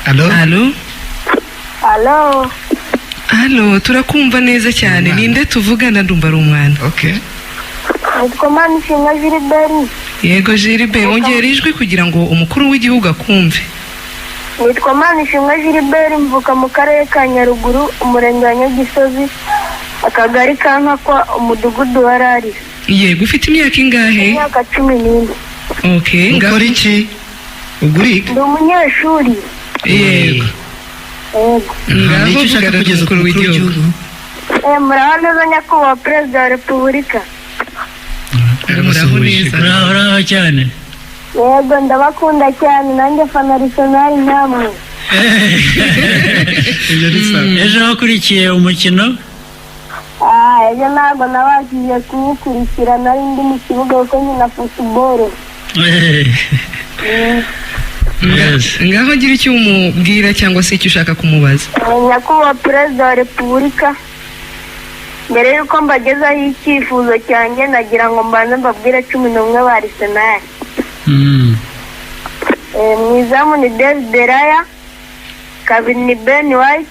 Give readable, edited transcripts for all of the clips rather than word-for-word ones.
Allo? Allo, turakumva neza cyane. Ninde tuvugana ndumva ari umwana? Okay. Nitwa Manishimwe Gilbert. Yego Gilbert, ongera ijwi kugira ngo umukuru w'igihugu akumve. Nitwa Manishimwe Gilbert, mvuka mu karere ka Nyaruguru, umurenge wa Nyagisozi, akagari ka Nkakwa, umudugudu wa Rari. Yego, ufite imyaka ingahe? Imyaka 14. Okay, Ukora iki? Uguriga? Ndi umunyeshuri. Yego. Ngaho ushaka kugeza ku mukuru w'igihugu? Muraho neza nyakubahwa Perezida wa Repubulika. Muraho neza. Muraho cyane. Yego, ndabakunda cyane, nanjye fana Arsenal namwe. Ejo wakurikiye umukino? Ejo ntabwo nabashije kuwukurikira, nari ndi mu kibuga kuko nkina football. Ngaho gira icyo umubwira cyangwa se icyo ushaka kumubaza. Nyakubahwa Perezida wa Repubulika, mbere yuko mbagezaho icyifuzo cyanjye nagira ngo mbanze mbabwire 11 ba Arsenal. Mu izamu ni David Raya, kabiri ni Ben White,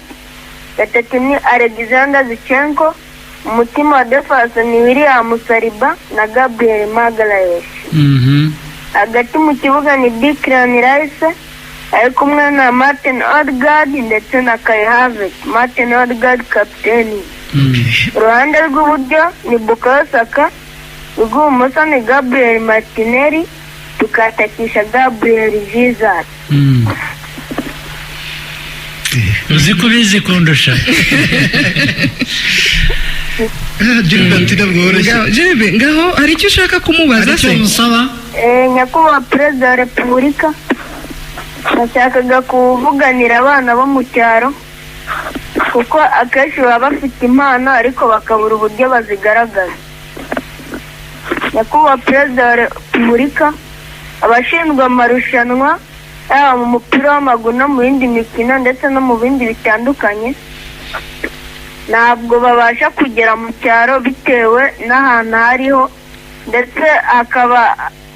gatatu ni Alexander Zinchenko, umutima wa defense ni William Saliba na Gabriel Magalhaes. Hagati mu kibuga ni Declan Rice ari kumwe na Martin Odegaard ndetse na Kai Havertz. Martin Odegaard kapiteni. Uruhande rw'iburyo ni Bukayo Saka, rw'ibumoso ni Gabriel Martinelli, tukatakisha Gabriel Jesus. Uzi kubizi kundusha. Gilbert, ngaho hari icyo ushaka kumubaza se? Nyakubahwa Perezida wa Repubulika, nashakaga kuvuganira abana bo mu cyaro kuko akenshi baba bafite impano ariko bakabura uburyo bazigaragaza. Nyakubahwa Perezida wa Repubulika, abashinzwe amarushanwa yaba mu mupira w'amaguru no mu yindi mikino ndetse no mu bindi bitandukanye ntabwo babasha kugera mu cyaro bitewe n'ahantu hariho, ndetse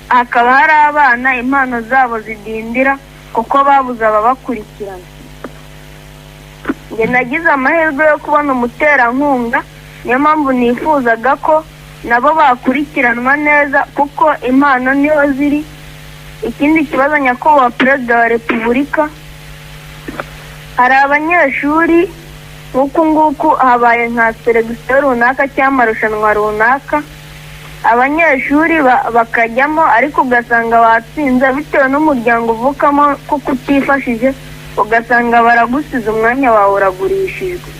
hakaba hari abana impano zabo zidindira kuko babuze ababakurikirana. Njye nagize amahirwe yo kubona umuterankunga, niyo mpamvu nifuzaga ko nabo bakurikiranwa neza kuko impano niho ziri. Ikindi kibazo nyakubahwa Perezida wa Repubulika, hari abanyeshuri nk'uku nguku habaye nka seregisiyo runaka cyangwa amarushanwa runaka, abanyeshuri bakajyamo ariko ugasanga batsinze bitewe n'umuryango uvukamo kuko utifashije, ugasanga baragusize umwanya wawe uragurishijwe.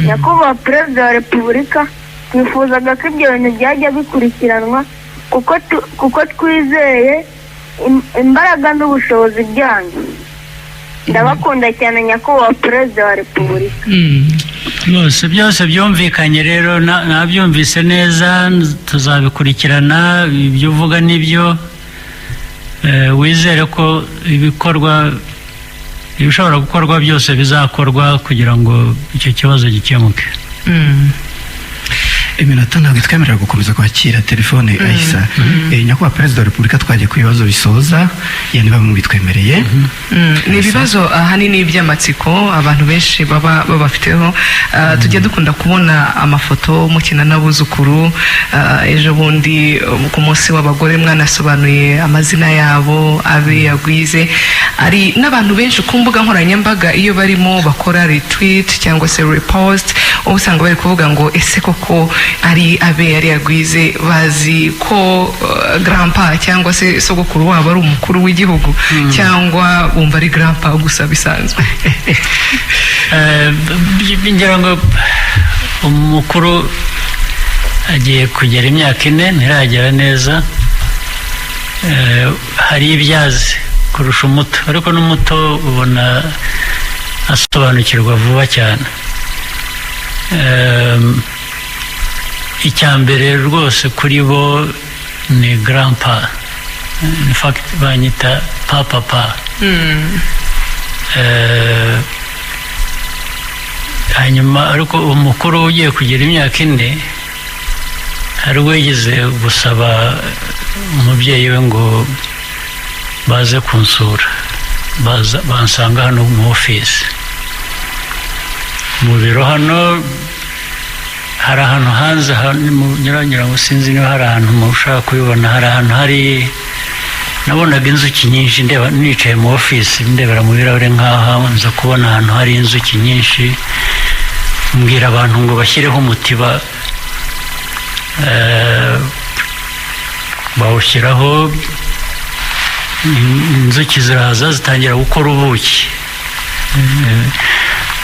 Nyakubahwa Perezida wa Repubulika, twifuzaga ko ibyo bintu byajya bikurikiranwa kuko twizeye imbaraga n'ubushobozi byanyu. Ndabakunda cyane nyakubahwa Perezida wa Repubulika. Byose byumvikanye rero, nabyumvise neza, tuzabikurikirana. Ibyo uvuga nibyo, wizere ko ibishobora gukorwa byose bizakorwa kugira ngo icyo kibazo gikemuke. Iminota ntabwo twemerera gukomeza kwakira telefone Aisha. Nyakubahwa Perezida wa Repubulika, twagiye ku bibazo bisoza, yani bamwe bitwemereye. Ni ibibazo ahanini by'amatsiko abantu benshi baba babafiteho. Tujya dukunda kubona amafoto mukina n'abuzukuru. Ejo bundi ku munsi w'abagore mwanasobanuye amazina yabo, abe yagwize. Ari n'abantu benshi ku mbuga nkoranyambaga iyo barimo bakora retweet cyangwa se repost, usanga bari kuvuga ngo ese koko ari abe yari yagwize, bazi ko grandpa cyangwa se sogokuru wabo ari umukuru w'igihugu, cyangwa bumva ari grandpa gusa bisanzwe? Ngira ngo umukuru agiye kugera imyaka 4, ntiragera neza. Hari ibyazi kurusha umuto, ariko n'umuto ubona asobanukirwa vuba cyane. Icyambere rwose kuri bo ni grandpa, in fact banyita papa. Hanyuma ariko umukuru ugiye kugera imyaka 4 hari wigeze gusaba umubyeyi we ngo baze kunsura, bansanga hano mu office mu biro hano hari ahantu hanze nyuranyura ngo sinzi niba hari ahantu mushaka kubibona hari ahantu hari nabonaga inzuki nyinshi ndeba nicaye mu office ndebera mu birahure nk'aha nza kubona ahantu hari inzuki nyinshi mbwira abantu ngo bashyireho umutiba bawushyiraho inzuki ziraza zitangira gukora ubuki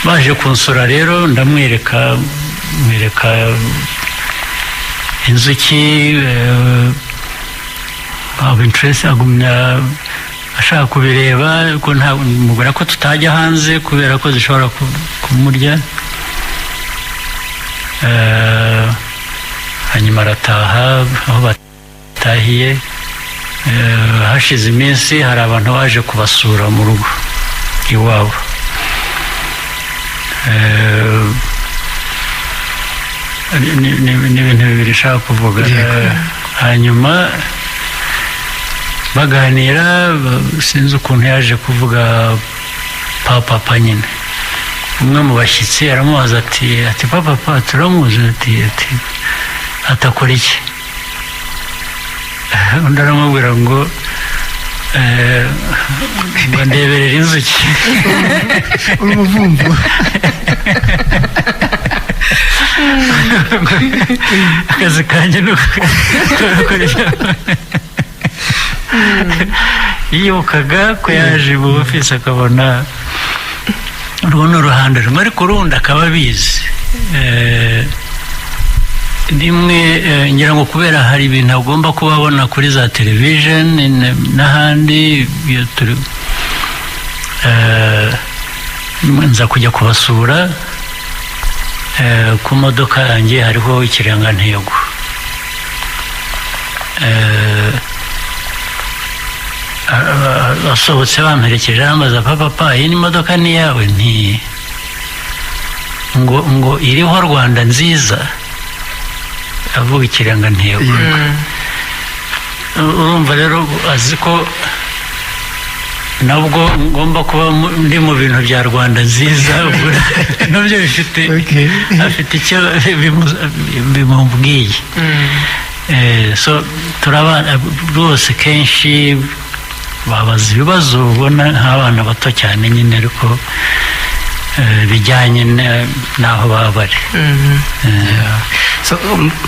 baje kunsura rero ndamwereka inzuki aba interest agumya ashaka kubireba ko mubwira ko tutajya hanze kubera ko zishobora kumurya hanyuma arataha aho batahiye hashize iminsi hari abantu baje kubasura mu rugo iwabo ni ibintu bibiri nshaka kuvuga hanyuma baganira sinzi ukuntu yaje kuvuga papa nyine umwe mu bashyitsi aramubaza ati papa turamuzi ati atakora iki undi aramubwira ngo ndeberera inzuki umuvumvu akazi kanjye ni yibukaga ko yaje mu ofisi akabona urwo ni uruhande rumwe ariko urundi akaba abizi rimwe ngira ngo kubera hari ibintu agomba kuba abona kuri za television n'ahandi nza kujya kubasura ku modoka yanjye hariho ikirangantego asohotse bamperekeje arambaza papa iyi ni imodoka ni yawe ngo iriho Rwanda nziza avuga ikirangantego urumva rero azi ko nabwo ngomba kuba ndi mu bintu bya Rwanda nziza nabyo afite icyo bimubwiye so turabana rwose kenshi babaza ibibazo ubona nk'abana bato cyane nyine ariko bijyanye n'aho baba bari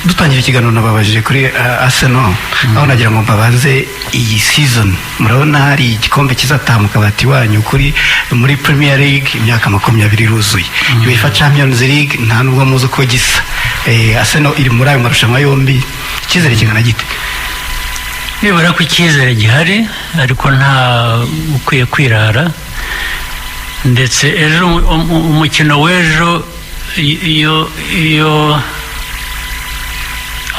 dutangira ikiganiro nababajije kuri Arsenal aho nagira ngo mbabaze iyi season murabona hari igikombe kizataha mu kabati wanyu muri Premier League imyaka 20 iruzuye UEFA Champions League nta nubwo muzi uko gisa Arsenal iri muri ayo marushanwa yombi icyizere kingana gite nibura ko icyizere gihari ariko nta ukwiye kwirara ndetse ejo umukino w'ejo iyo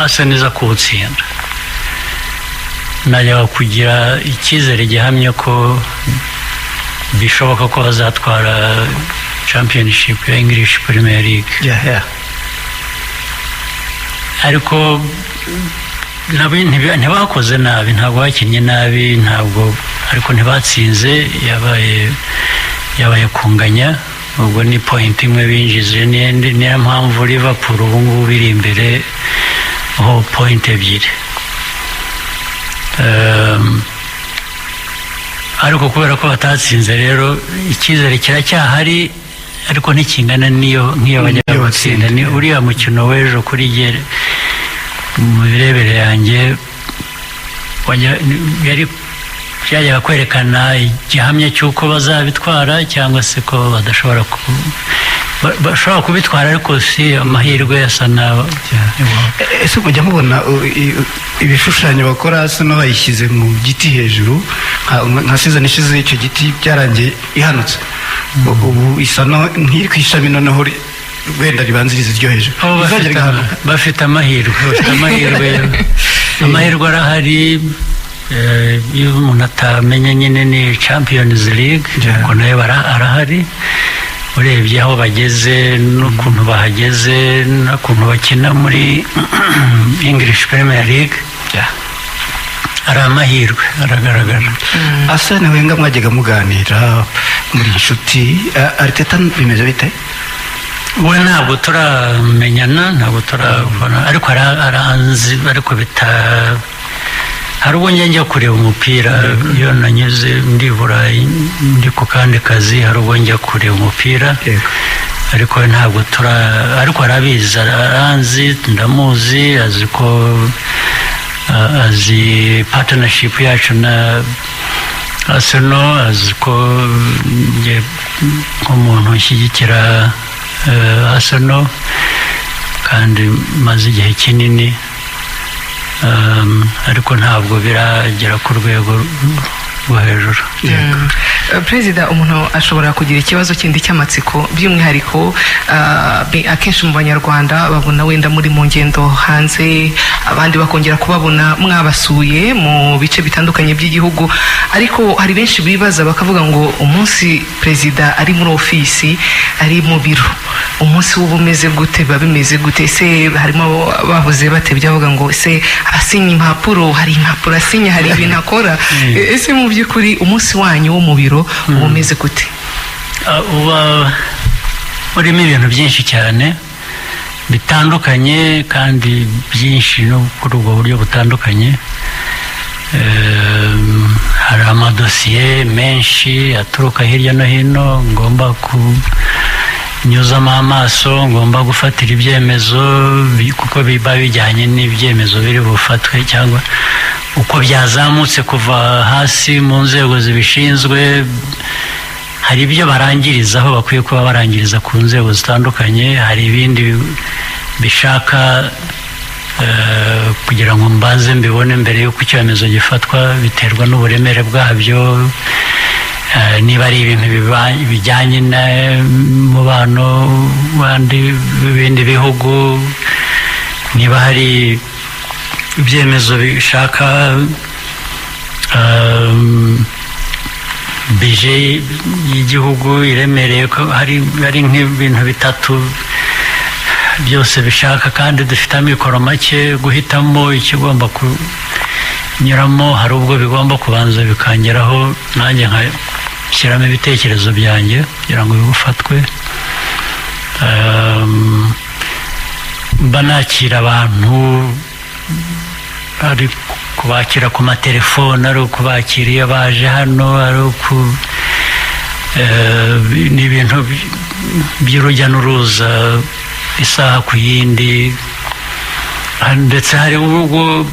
asa neza kuwutsinda najyaga kugira icyizere gihamye ko bishoboka ko bazatwara championship ya English Premier League ariko ntibakoze nabi ntabwo bakinnye nabi ntabwo ariko ntibatsinze yabaye kunganya ubwo ni point imwe binjize niyo mpamvu Liverpool ubu ngubu biri imbere aho point ebyiri ariko kubera ko batatsinze rero icyizere kiracyahari ariko ntikingana nk'iyo bajyaga gutsinda ni uriya mukino w'ejo kuri gere mu birebere yanjye byajyaga kwerekana igihamya cy'uko bazabitwara cyangwa se ko bashobora kubitwara ariko si amahirwe yasa n'aba ese mujya mubona ibishushanyo bakora hasi no bayishyize mu giti hejuru nka season ishize icyo giti byarangiye ihanutse ubu isa nk'iri ku ishami noneho wenda ribanziriza iryo hejuru bafite amahirwe amahirwe arahari iyo umuntu atamenya nyine ni Champions League kuko nayo arahari urebye aho bageze n'ukuntu bahageze n'ukuntu bakina muri English Premier League ari amahirwe aragaragara. Arsene Wenger mwajyaga muganira muri inshuti, Arteta bimeze bite? we ntabwo turamenyana, ntabwo turabona, ariko aranzi, ariko hari ubwo njya kureba umupira iyo nanyuze ndi Burayi ndi ku kandi kazi, hari ubwo njya kureba umupira, ariko ntabwo ariko arabizi, aranzi, ndamuzi, azi ko azi partnership yacu na Arsenal, azi ko nk'umuntu ushyigikira Arsenal kandi maze igihe kinini, ariko ntabwo biragera ku rwego rwo hejuru. Perezida, umuntu ashobora kugira ikibazo kindi cy'amatsiko, by'umwihariko akenshi mu banyarwanda babona wenda muri mu ngendo hanze, abandi bakongera kubabona mwabasuye mu bice bitandukanye by'igihugu, ariko hari benshi bibaza bakavuga ngo umunsi perezida ari muri ofisi, ari mu biro, umunsi w'uba umeze gute, biba bimeze gute? Ese harimo bavuze batebye bavuga ngo ese asinya impapuro, hari impapuro asinya, hari ibintu akora, ese mu by'ukuri umunsi wanyu wo mu biro uba umeze gute? Uba urimo ibintu byinshi cyane bitandukanye kandi byinshi no kuri ubwo buryo butandukanye. Hari amadosiye menshi aturuka hirya no hino ngomba kunyuzamo amaso, ngomba gufatira ibyemezo kuko biba bijyanye n'ibyemezo biri bufatwe cyangwa uko byazamutse kuva hasi mu nzego zibishinzwe. Hari ibyo barangirizaho bakwiye kuba barangiriza ku nzego zitandukanye, hari ibindi bishaka kugira ngo mbanze mbibone mbere y'uko icyemezo gifatwa, biterwa n'uburemere bwabyo. Niba ari ibintu bijyanye n'umubano w'ibindi bihugu, niba hari ibyemezo bishaka bije y'igihugu iremereye, ko hari nk'ibintu bitatu byose bishaka kandi dufite amikoro make, guhitamo ikigomba kunyuramo hari ubwo bigomba kubanza bikangeraho, nanjye nkashyiramo ibitekerezo byanjye kugira ngo bifatwe. Banakira abantu, ari kubakira ku matelefone, ari ukubakira iyo baje hano, ari n'ibintu by'urujya n'uruza isaha ku yindi, ndetse hari ubwo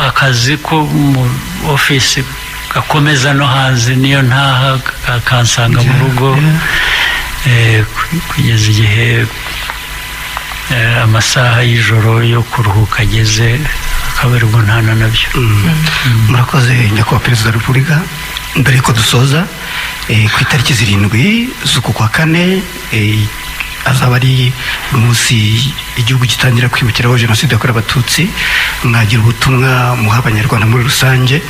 akazi ko mu ofisi gakomeza no hanze, niyo ntaha akansanga mu rugo kugeza igihe amasaha y'ijoro yo kuruhuka ageze, akaba aribwo ntana nabyo. Murakoze nyakubahwa perezida wa repubulika. Mbere yuko dusoza, ku itariki 7 z'uku kwa kane azaba ari umunsi igihugu gitangira kwibukiraho jenoside yakorewe abatutsi, mwagira ubutumwa muha abanyarwanda muri rusange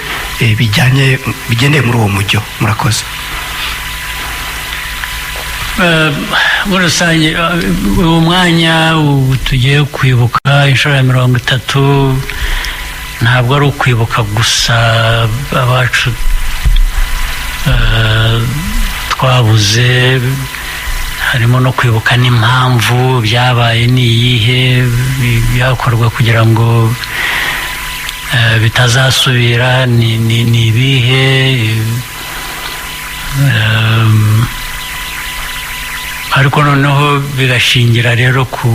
bigendeye muri uwo mujyo? Murakoze. Muri rusange uwo mwanya tugiye kwibuka inshuro ya 30, ntabwo ari ukwibuka gusa abacu twabuze, harimo no kwibuka n'impamvu byabaye, ni iyihe, byakorwa kugira ngo bitazasubira, ni ibihe, ariko noneho bigashingira rero ku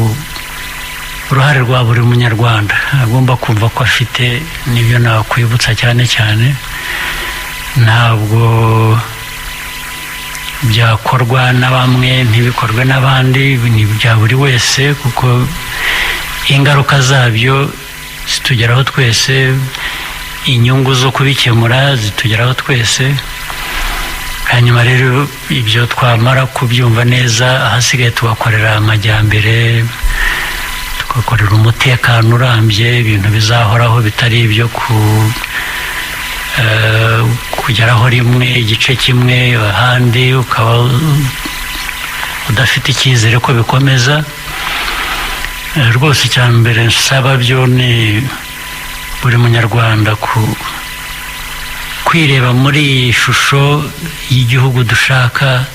uruhare rwa buri munyarwanda, agomba kumva ko afite n'ibyo nakwibutsa cyane cyane. Ntabwo byakorwa na bamwe ntibikorwe n'abandi, ni bya buri wese, kuko ingaruka zabyo zitugeraho twese, inyungu zo kubikemura zitugeraho twese. Hanyuma rero ibyo twamara kubyumva neza, ahasigaye tugakorera amajyambere, tugakorera umutekano urambye, ibintu bizahoraho bitari ibyo kugeraho rimwe igice kimwe, ahandi ukaba udafite icyizere ko bikomeza. Rwose icya mbere nsaba byo ni buri munyarwanda kwireba muri iyi shusho y'igihugu dushaka,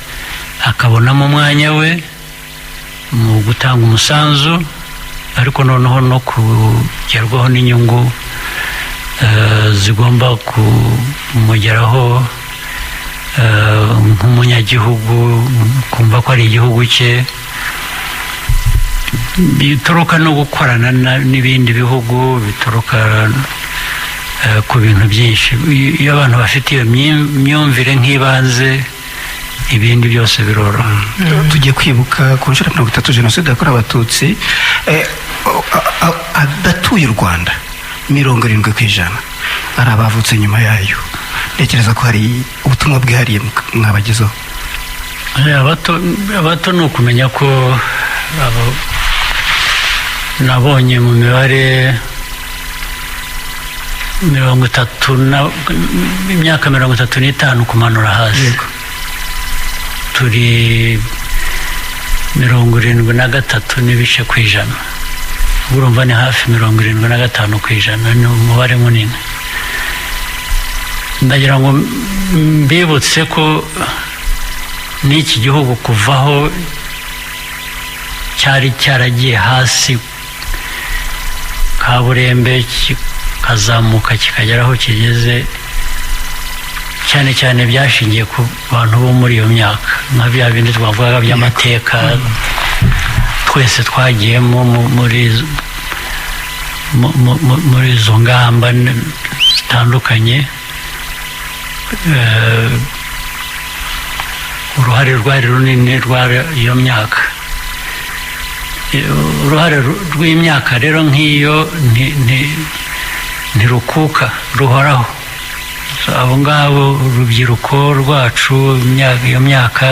akabonamo umwanya we mu gutanga umusanzu, ariko noneho no kugerwaho n'inyungu zigomba kumugeraho nk'umunyagihugu, kumva ko ari igihugu cye. Bituruka no gukorana n'ibindi bihugu, bituruka ku bintu byinshi. Iyo abantu bafite iyo myumvire nk'ibanze, ibindi byose biroroha. Tugiye kwibuka ku nshuro 30 jenoside yakorewe abatutsi, adatuye u Rwanda 70% ari abavutse nyuma yayo. Ntekereza ko hari ubutumwa bwihariye mwabagezeho. Abato ni ukumenya ko nabonye mu mibare imyaka 35 kumanura hasi, turi 73 n'ibice ku ijana. Urumva ni hafi 75%, ni umubare munini. Ndagira ngo mbibutse ko n'iki gihugu kuvaho cyari cyaragiye hasi kaburembe, kikazamuka kikagera aho kigeze, cyane cyane byashingiye ku bantu bo muri iyo myaka, nka bya bindi twavugaga by'amateka twese twagiyemo muri izo ngamba zitandukanye. Uruhare rwari runini rwa iyo myaka. Uruhare rw'imyaka rero nk'iyo ntirukuka, ruhoraho. Abo ngabo urubyiruko rwacu iyo myaka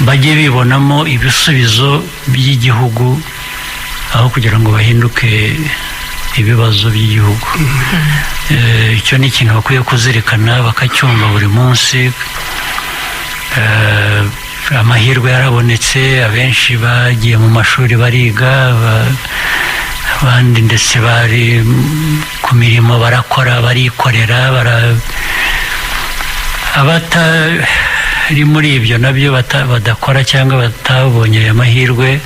bajye bibonamo ibisubizo by'igihugu, aho kugira ngo bahinduke ibibazo by'igihugu. Icyo ni ikintu bakwiye kuzirikana, bakacyumva buri munsi. Amahirwe yarabonetse, abenshi bagiye mu mashuri bariga, abandi ndetse bari ku mirimo barakora, barikorera. Abatari muri ibyo nabyo badakora cyangwa batabonye ayo mahirwe,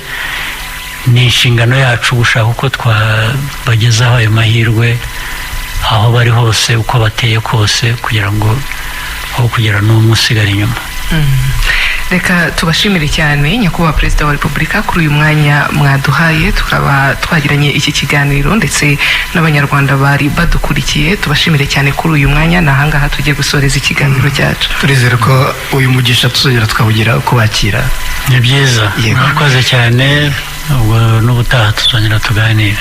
ni inshingano yacu gushaka uko twabagezaho ayo mahirwe aho bari hose, uko bateye kose, kugira ngo aho kugira n'umwe usigara inyuma. Reka tubashimire cyane nyakubahwa Perezida wa Repubulika kuri uyu mwanya mwaduhaye, tukaba twagiranye iki kiganiro, ndetse n'abanyarwanda bari badukurikiye. Tubashimire cyane kuri uyu mwanya. Nahangaha tugiye gusoreza ikiganiro cyacu. Turizera ko uyu mugisha tuzongera tukawugira kubakira. Ni byiza, murakoze cyane. Ubwo n'ubutaha tuzongera tuganire.